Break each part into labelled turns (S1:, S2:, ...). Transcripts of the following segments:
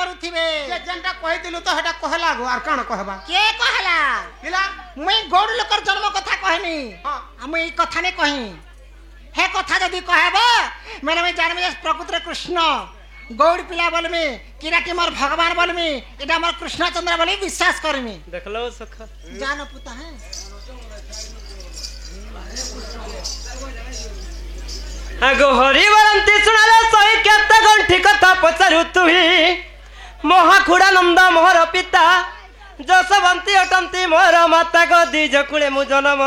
S1: करूथिबे
S2: जे जेनटा कहिदिलु तो हेटा कहला गो आर काण कहबा
S1: के कहला
S2: हिला
S1: मुई गौड़ लोकर जन्म कथा कहनी
S2: हां
S1: मुई कथा ने कही हे कथा जदी कहबा मैंने मैं जानबे प्रकृति कृष्ण गौड़ पिला बोलमी किराटी मोर भगवान बोलमी एटा मोर कृष्ण चंद्र बोली विश्वास करमी
S3: देखलो सखा
S1: जानो पुता है
S3: आगो हरि बरंती सुनाले सही केते गंठी कथा पचारु तुही महाखुड़ानंद मोहर पिता जसवंती अटंती मोर माता गो दिज कुले मु जन्म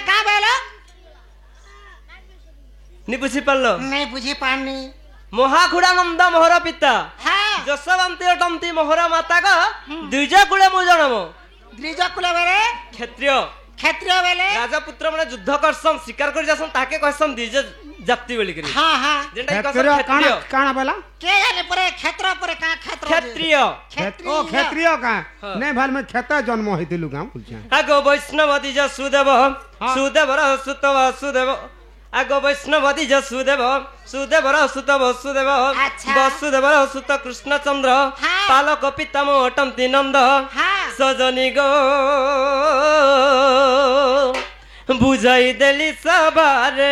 S1: का बेला
S3: नि बुझी पारलो
S1: नहीं बुझी पानी
S3: महाखुड़ानंद मोहर पिता
S1: हाँ
S3: जसवंती अटंती मोहर माता गो दिज कुले मु जन्म
S1: द्विज कुल बेले क्षत्रिय बेले
S3: राजपुत्र माने युद्ध करसन शिकार कर जासन ताके कहसन दिज जाति बोली करी
S1: हां हां
S3: जेंटा कहसन क्षत्रिय
S2: काण बोला
S1: के जाने परे क्षेत्र परे का क्षेत्र
S3: क्षत्रिय
S2: ओ क्षत्रिय का नहीं भाल में क्षेत्र जन्म होइतिलु गाम बुझा
S3: आगो वैष्णव दिज सुदेव सुदेवर सुत वसुदेव आगो वैष्णव दिज सुदेव सुदेवर सुत वसुदेव वसुदेवर सुत कृष्णचंद्र पालक पितामह अटंती नंद सजनी गो बुझाई देली सबारे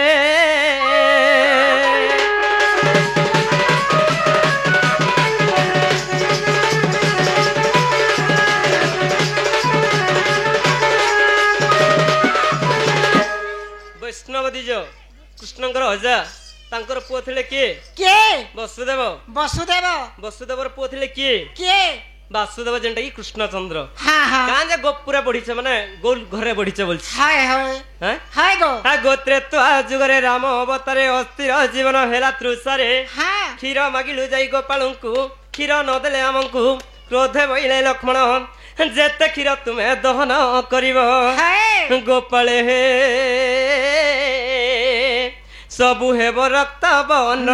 S3: वैष्णव दिज कृष्णकर अजा तांकर पुओ थिले के वसुदेव
S1: वसुदेव
S3: वसुदेवर पुओ थिले के वासुदेव जेंटा की कृष्णचंद्र
S1: हां हां
S3: कां जे गो पूरा बढ़िছে माने गोल घरे बढ़िছে बोलछ
S1: हाय हाय
S3: हैं
S1: हाय गो
S3: गोत्रे तो आजुगरे राम अवतारे अस्थिर जीवन हेला तृषारे
S1: हां
S3: क्षीर मागिलु जाई गोपालंकु क्षीर न देले हमंकु क्रोधे बइले लक्ष्मण जेते क्षीर तुमे दहन करिवो गोपाले हे सबु हेब रक्त बन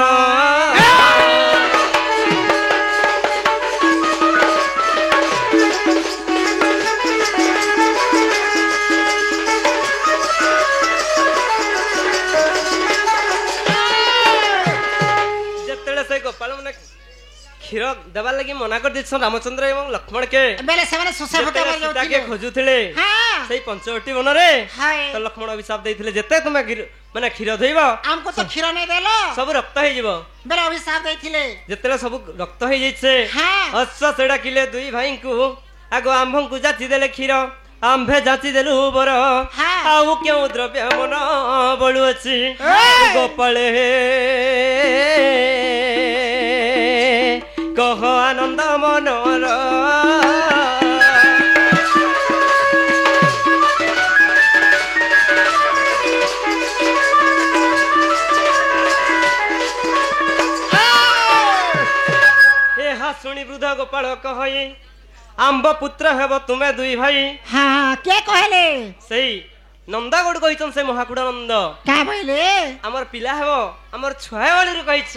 S3: जेते से गोपाल माने क्षीर देवार लगी मना कर दिछन रामचंद्र एवं लक्ष्मण के
S1: बेले से माने सुसे भूत कर
S3: सीता के खोजुथिले
S1: हां
S3: सही पंचवटी वन रे
S1: हाय
S3: तो लक्ष्मण अभिशाप देथिले जेते तुमे माने क्षीर धइबो
S1: हमको तो क्षीर नहीं देलो
S3: सब रक्त हे जीवो
S1: बेले अभिशाप देथिले
S3: जेते सब रक्त हे जइछे
S1: हां
S3: अश्व सेडा किले दुई भाई को आगो आंभं को जाची देले क्षीर आंभे जाची देलु बर आउ क्यों द्रव्य मन बळु अछि गोपाले कह आनंद मनर शुणी वृद्ध गोपाल कहई आंब पुत्र हेब तुमे दुई भाई
S1: हां के कहले
S3: सही नंदागोड़ कहिछन से महाकुड़ानंद
S1: का बोले
S3: हमर पिला हेबो हमर छुआ वाली रे कहिछ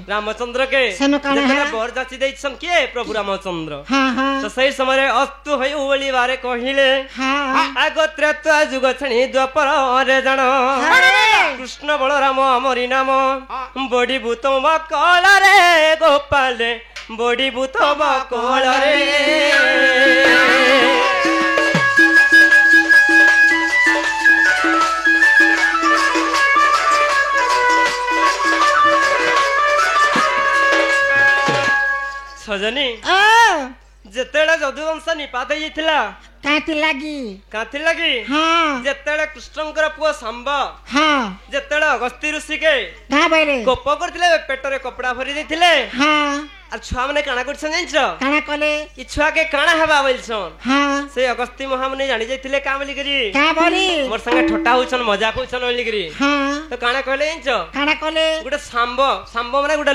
S3: रामचंद्र के
S1: सेनो काने है
S3: बर जाची दैछन के प्रभु रामचंद्र
S1: हां हां
S3: तो सही समय अस्तु हई ओली बारे कहिले
S1: हां
S3: आगो त्रेता जुग छणी द्वापर रे जण कृष्ण बलराम हमरी नाम बड़ी भूत बकल रे गोपाल बड़ी भूत बकल रे सजनी जेतेले जदुवंश निपात होइथिला
S1: काथि लागी हां
S3: जेतेले कृष्णकर पुओ सांब
S1: हां
S3: जेतेले अगस्त्य ऋषि के
S1: का बैले
S3: कोप करथिले पेटरे कपड़ा भरी देथिले
S1: हां
S3: आ छुआ माने काना करछन जानछो
S1: काना कले
S3: ई छुआ के काना हेबा बोलछन
S1: हां
S3: से अगस्त्य महामुनि जानि जाइथिले का बोली करी
S1: का बोली
S3: मोर संगे ठट्टा होछन मजाक होछन बोली करी
S1: हां
S3: तो काना कहले जानछो
S1: काना कले
S3: गुटे सांब माने गुटे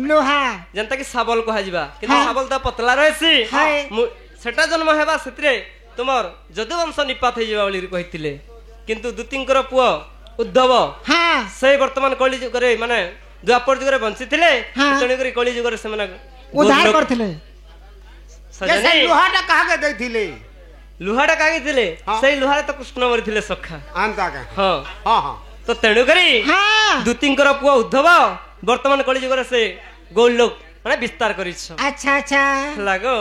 S3: लोहा जनता की साबल कहा जिबा किंतु साबल तो पतला रहसी सेटा जन्म हेबा सेतरे तुमर जदुवंश निपात हे जिबा बोली कहिथिले किंतु दुतिंकर पुओ उद्धव
S1: हां
S3: से वर्तमान कली जुग रे माने द्वापर जुग रे बंची थिले तणी करी कली जुग रे से माने
S1: उद्धार करथिले
S2: सजनी लोहाटा कागे दैथिले
S3: लोहाटा कागे थिले से लोहारे तो कृष्ण मरिथिले सखा
S2: आंता का
S3: हां
S2: हां हां
S3: तो तणु करी
S1: हां
S3: दुतिंकर पुओ उद्धव वर्तमान कली जुग रे से गोल लोक মানে বিস্তার করিছ
S1: আচ্ছা আচ্ছা
S3: লাগো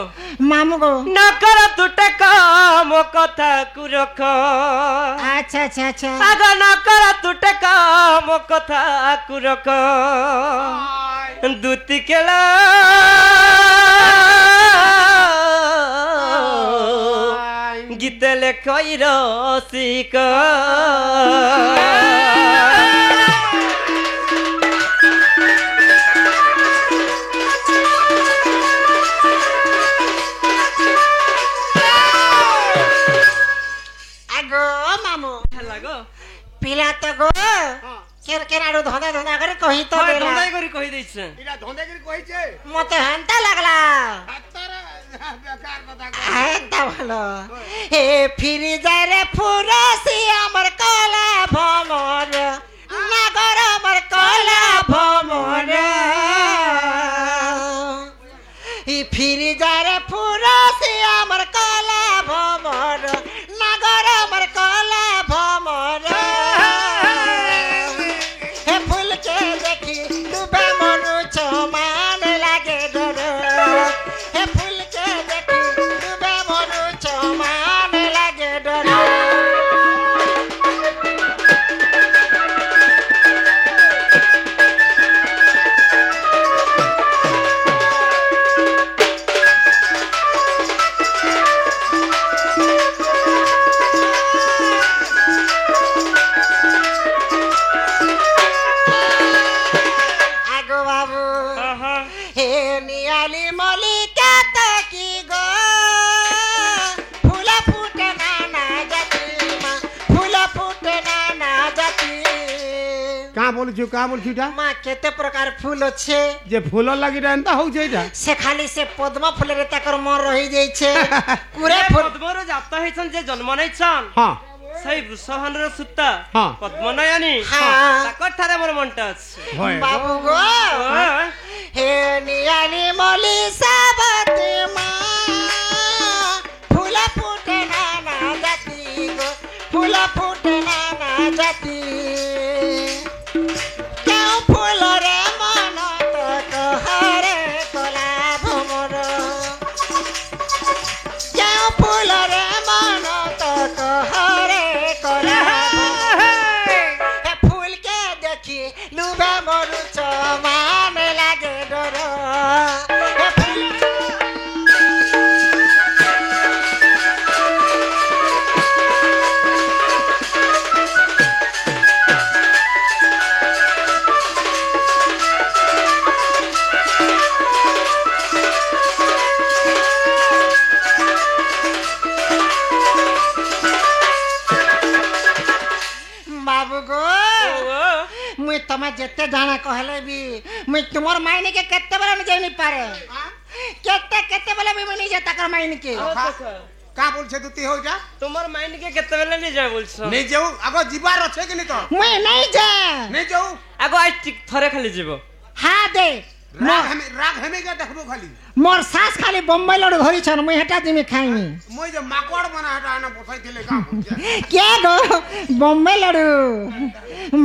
S1: মামু গো
S3: নকর তুটে কাম কথা কুরখ
S1: আচ্ছা আচ্ছা আচ্ছা
S3: আগ নকর তুটে কাম কথা কুরখ দুতি কেলা গীতে লেখই রসিক
S1: আগো মামু
S3: লাগো
S1: পিলা তো গো কের কের আড়ু ধন্দা ধন্দা করে কহি তো
S3: হয়
S1: দেলা
S3: ধন্দাই করি কই দিছে
S2: এটা ধন্দেগিরি কইছে
S1: মতে হান্তা লাগলা
S2: আত্তারা বেকার কথা কই
S1: হান্তা ভালো হে ফিরি যায় রে ফুরাসি আমার কলা ভমর নাগর আমার কলা ভমর ই ফিরি যায় রে ফুরাসি আমার কলা ভমর নাগর আমার কলা ভমর হে ফুলকে দেখি ডুবে মনু চমান লাগে ডর হে ফুলকে দেখি ডুবে মনু চমান লাগে ডর আগো বাবু হে নিয়ালি মলিকা তাকি গো ফুলা ফুটে নানা জাতি মা ফুলা ফুটে নানা জাতি
S2: কা বলছু এটা
S1: মা কেতে প্রকার ফুল আছে
S2: যে ফুল লাগিটা এন্তা হউছে এটা
S1: সে খালি সে পদ্ম ফুলের তাকর মন রহি যাইছে কুরে ফুল
S3: পদ্মর জাত হইছন যে জন্ম নেইছন
S2: হ্যাঁ
S3: সেই বৃষভানুর সুতা
S2: হ্যাঁ।
S3: পদ্মনয়নী
S1: হ্যাঁ।
S3: তাকর ঠারে মোর মনটা আছে
S2: হয়
S1: বাবু গো হে নিয়ালি মলি সাবতে মা ফুলা ফুটে নানা জাতি গো ফুলা ফুটে নানা জাতি কেউ ফুলরে মন তো কহরে কলা ভমর কেউ ফুলরে মন তো কহরে কলা ভমর হে ফুলকে দেখি লুবে মরু চমান লাগে ডর হে ফুল बाबू गो मुई तमे जेते जाना कहले भी मुई तुमर मायने के केते बेला नहीं जानी पारे केते केते बेला भी मुई नहीं जाता कर मायने के
S2: কা বলছে তুই হই যা
S3: তোমার মাইন্ড কে কেতে বেলা নি যায় বলছো
S2: নেই যাও আগো জিবার আছে কি নি তো
S1: मुई नहीं जा
S2: নেই যাও
S3: আগো আই ঠিক থরে খালি যাব
S1: हाँ दे
S2: রাগ হেমে গে দেখবো খালি
S1: मोर सास खाली बम्बई लड़ धरी छन मुई हेटा दिमी खाइनी
S2: মই যে মাকড় বানা এটা না বসাই দিলে কা বলছে
S1: क्या गो बम्बई लड़ू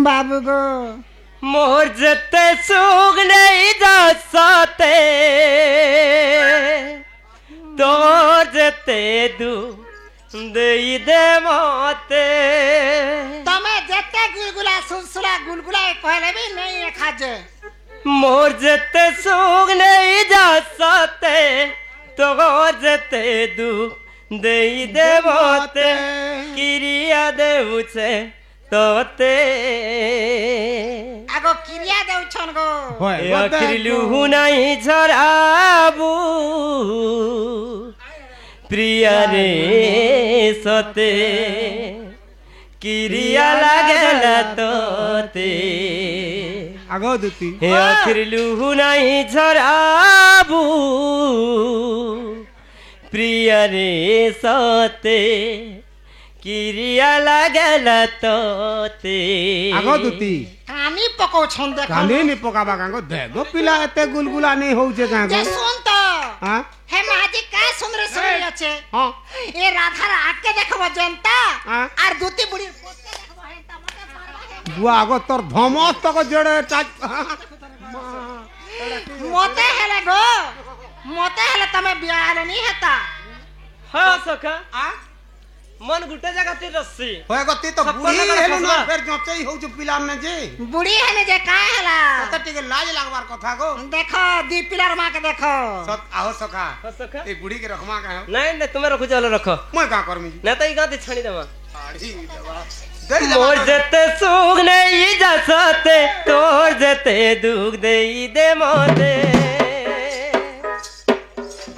S1: बाबू गो
S3: मोर जते सुग नहीं जा सते तोर जते दू देई दे मते
S1: तमे जेते गुलगुला सुलसुला गुलगुला कहले भी नहीं खाजे
S3: मोर जते सुग नहीं जा सते तोर जते दू देई दे मते किरिया देउछे तोते
S1: आगो क्रिया देउ छन गो
S2: হয়
S3: आखिरलू नहीं झराबू प्रिया रे सते किरिया लागला तोते
S2: আগো দুতি
S3: आखिरलू नहीं झराबू प्रिया रे सते किरिया लागला तोते
S2: আগো দুতি
S1: कानी पको छन देखो
S2: কানে নি পকাবা কাঙ্গো দেখো পিলা এতে গুলগুলা নেই হউছে
S1: जे
S2: কাঙ্গো
S1: सुन तो
S2: হ্যাঁ
S1: हे महाजी का सुंदर सुंदर আছে
S2: হ্যাঁ
S1: ए राधार आके देखबो जनता
S2: हाँ।
S1: আর দুতি বুড়ি পোতে দেখবো হেনতা মতে পারবা
S2: বুয়া আগো তোর ধমস তক জড়ে টাচ
S1: मते हेले गो मते हेले तमे बिया हेले नहीं हेता
S3: हाँ सखा
S2: आ
S3: मन गुटे जगह ती रस्सी
S2: होय गति तो
S3: छप्पन
S2: बुढ़ी
S3: नंबर
S2: हेलो ना
S3: फसला।
S2: फिर जोचई हो जो पिलार ने जे
S1: बुढ़ी हेले जे का हेला
S2: तो टिके लाज लागबार कथा गो
S1: देखो दी पिलर मां के देखो
S2: सत आहो सखा
S3: हाँ सखा
S2: ए बुढ़ी के रखमा का है
S3: नहीं नहीं तुम्हें रखो चलो रखो
S2: मैं का करमी
S3: नहीं तो ये गाते छानी देवा
S2: साड़ी देवा दे
S3: मोर जेते सुख नहीं जा सते तोर जेते दुख दे दे मोते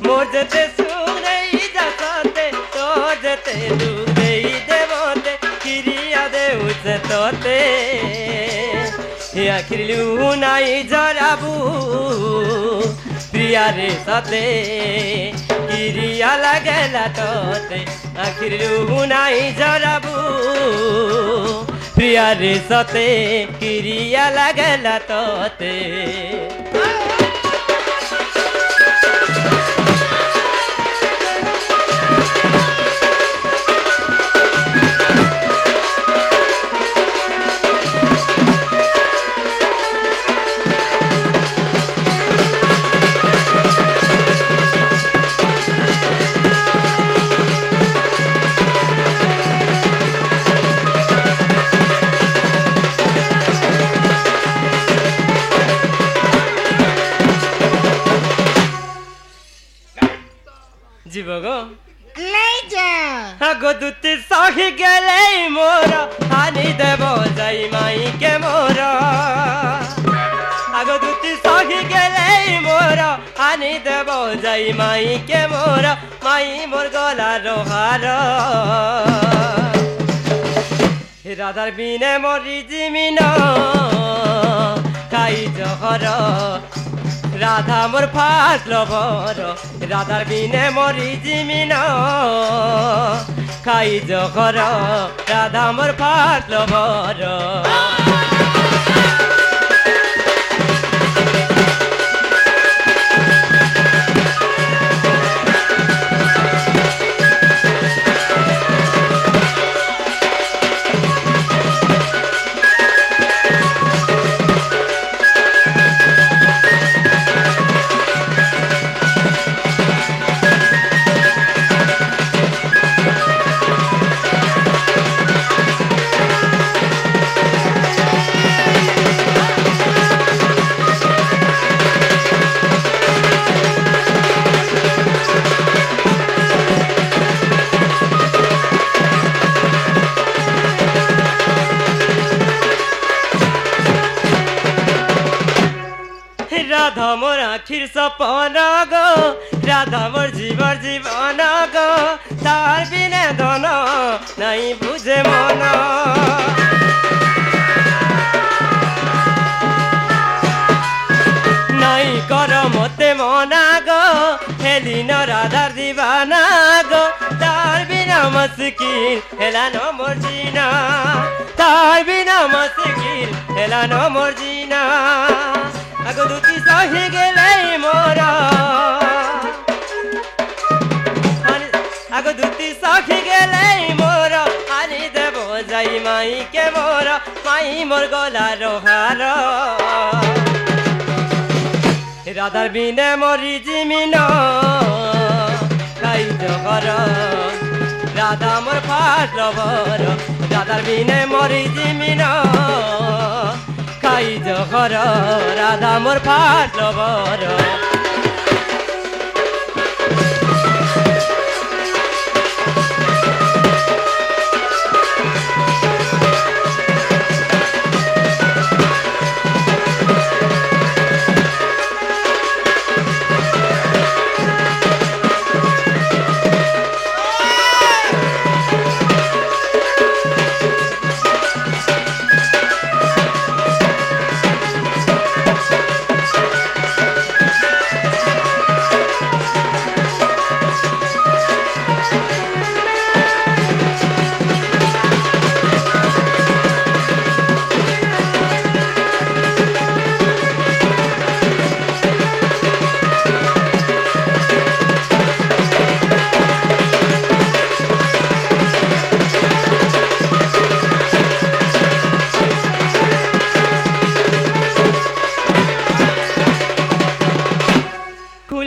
S3: मोर जेते सुख नहीं जा सते तोर जेते दुख दे दे मोते किरिया दे उसे तोते आखिर लू नहीं जराबू प्रिया रे सते किरिया लगेला तोते आखिर लू नहीं जराबू प्रिया रे सते किरिया लगेला तोते जीवगो
S1: ले जा
S3: আগো দুটি সহি গেলে মোর হানি দেব যাই মাইকে মোর আগো দুটি সহি গেলে মোর হানি দেব যাই মাইকে মোর মাই মোর গলার হার রাধার বিনে মরি জিমিন খাই জহর রাধা মোর ফাটল বর রাধার বিনে মরি জিমিন খাই জহর রাধা মোর ফাটল বর রাধা মোর আখির সপন গো রাধা মোর জীবর জীবন গো তার বিনে ধন নাই বুঝে মন নাই কর মতে মনা গো হেলিন রাধার দিবানা গো তার বিনা মস্কিল হেলানো মোর জিনা তার বিনা মস্কিল হেলানো মোর জিনা আগো দুটি সহি গেলে মোর আগো দুটি সহি গেলে মোর আনি দেব যাই মাইকে মোর মাই মোর গলার হার রাধার বিনে মরি জিমিন খাই জহর রাধা মোর ফাটল বর রাধার বিনে মরি জিমিন খাই জহর রাধা মোর ফাটল বর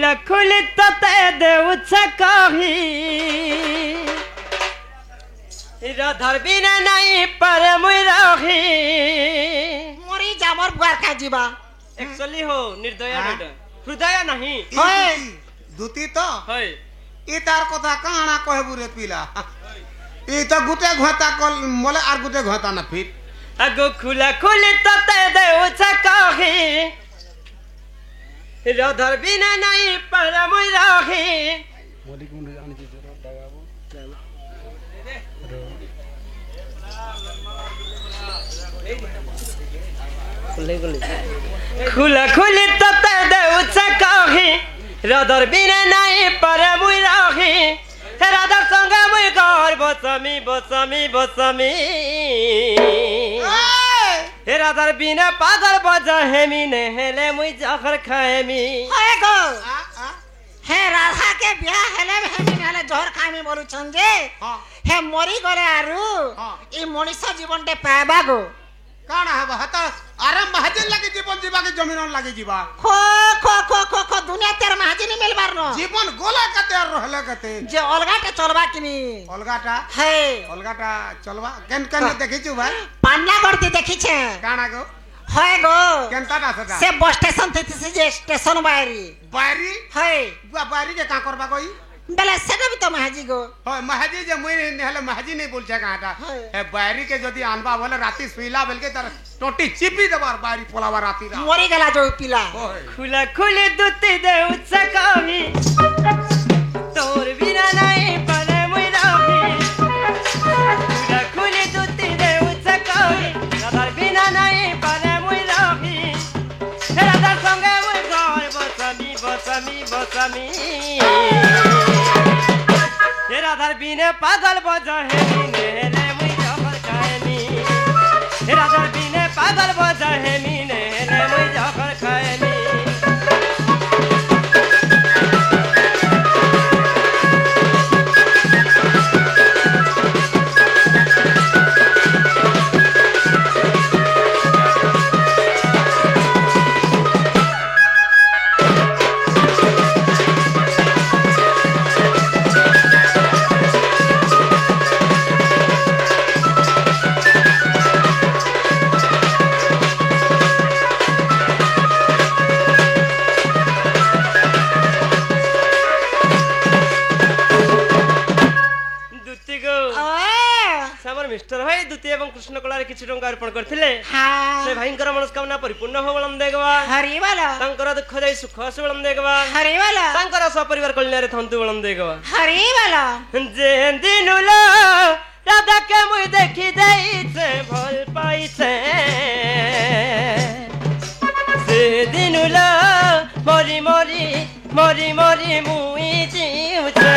S3: खुला खुली तते देउछ कही राधार बिना नहीं पर मुई रही
S1: मरी जा मोर बुआर का जीवा
S3: एक्चुअली हो निर्दया बेटा हृदय नहीं
S1: होय
S2: দুতি তো
S3: হয়
S2: ই তার কথা কানা কহবু রে পিলা ই তো গুটে ঘটা কল মলে আর গুটে ঘটা না ফির
S3: আগো খুলা খুলি ততে দেউছ কহি রাধার বিনা नहीं पर मुई रही खुला खुली तते देउछ कही राधार बिना नहीं पर मुई रही राधार संगे मुई घर बसमी बसमी बसमी हे राधार बिना पागल बजा हेमी ने हेले मुई जहर खाएमी
S1: होय गो हे राधा के बियाह हेले हेले जोर खामी बोलु छंजे हे मरी गले आरु ई मनीष जीवन टे पाबा गो
S2: কানা হবা হাতা আরে মহাজন লাগি জীবন জীবা কি জমিন লাগি জীবা
S1: खो खो खो खो खो दुनिया तेर महाजनी मिलबार न
S2: জীবন গোলা কাতে আর রহলে কাতে
S1: जे अलगाटे चलबा किनी
S2: অলগাটা
S1: हे
S2: অলগাটা চলবা কেন কেন দেখিছু ভাই
S1: पान्ना करती देखी छे
S2: কানা গো
S1: होय गो
S2: কেনটাটা সেটা
S1: से बस स्टेशन थी जे स्टेशन बाहरी
S2: বাইরি
S1: होय
S2: বাইরি যে কা করবা কই
S1: बेले सेटा भी तो महाजी गो
S2: হয় মাহাজি যে মুই নেহলে মাহাজি নেই বলছে কাটা
S1: হয়।
S2: হে বাইরি কে যদি আনবা বলে রাতি শুইলা বেলকে তার টোটি চিপি দেবার বাইরি পোলাবা রাতি রা
S1: मरी गला जो पिला
S2: হয়
S3: खुला खुली दुती देउछ कही तोर बिना नहीं पर मुई रही खुला खुली दुती देउछ कही राधार बिना नहीं पर मुई रही राधार संगे मुई घर बसमी बसमी बसमी हे राधार बिना पागल बजा हेमी ने हेले मुई जहर खाएमी हे राधार बिना पागल बजा हेमी ने हेले मुई जहर खाएमी दुती गो सामर मिस्टर भाई दुती एवं कृष्ण कलारे किछि टंका अर्पण करथिले
S1: हां
S3: से भाईंकर मनस्कामना परिपूर्ण हो बलम देगवा
S1: हरि वाला
S3: तांकर दुख जाई सुख आसु बलम देगवा
S1: हरि वाला
S3: तांकर सपरिवार कल्याणे थंतु बलम देगवा
S1: हरि वाला
S3: जे दिनुलो राधा के मुई देखि देई से भल पाई से दिनुलो मरी मरी मरी मरी मुई जीउछे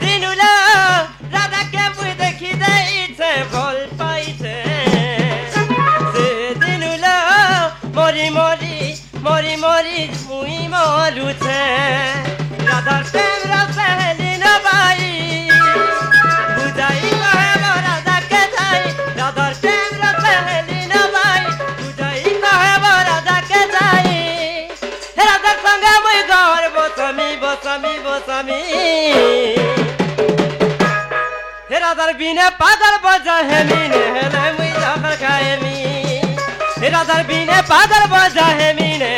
S3: दिनुला राधा के मुई देखि देई से भल पाई से दिनुला मरी मरी मरी मरी मुई मरु छे राधार प्रेम रसली न बाई बुझाई कहे राधा के जाई राधार प्रेम रसली न बाई बुझाई कहे राधा के जाई राधा संगे मुई घर बसमी बसमी बसमी हे राधार बिना पागल बजा हेमी ने हेले मुई जहर खाएमी हे राधार बिना पागल बजा हेमी ने